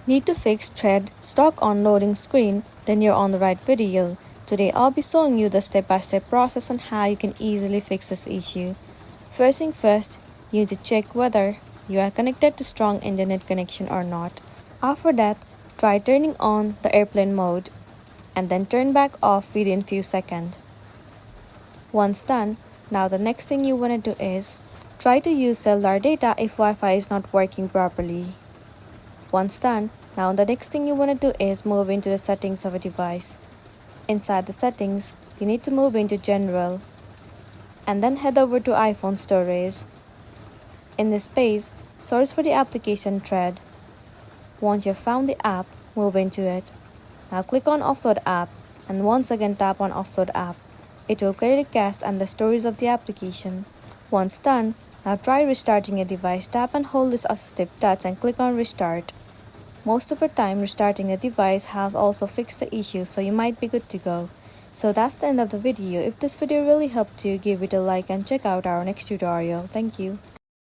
Need to fix thread stuck on loading screen? Then you're on the right video. Today I'll be showing you the step-by-step process on how you can easily fix this issue. First thing first, you need to check whether you are connected to strong internet connection or not. After that, try turning on the airplane mode and then turn back off within few seconds. Once done, now the next thing you want to do is try to use cellular data if Wi-Fi is not working properly. Once done, now the next thing you want to do is move into the settings of a device. Inside the settings, you need to move into General and then head over to iPhone storage. In this page, search for the application Thread. Once you've found the app, move into it. Now click on Offload App and once again tap on Offload App. It will clear the cache and the storage of the application. Once done, now try restarting your device. Tap and hold this assistive touch and click on Restart. Most of the time, restarting a device has also fixed the issue, so you might be good to go. So that's the end of the video. If this video really helped you, give it a like and check out our next tutorial. Thank you.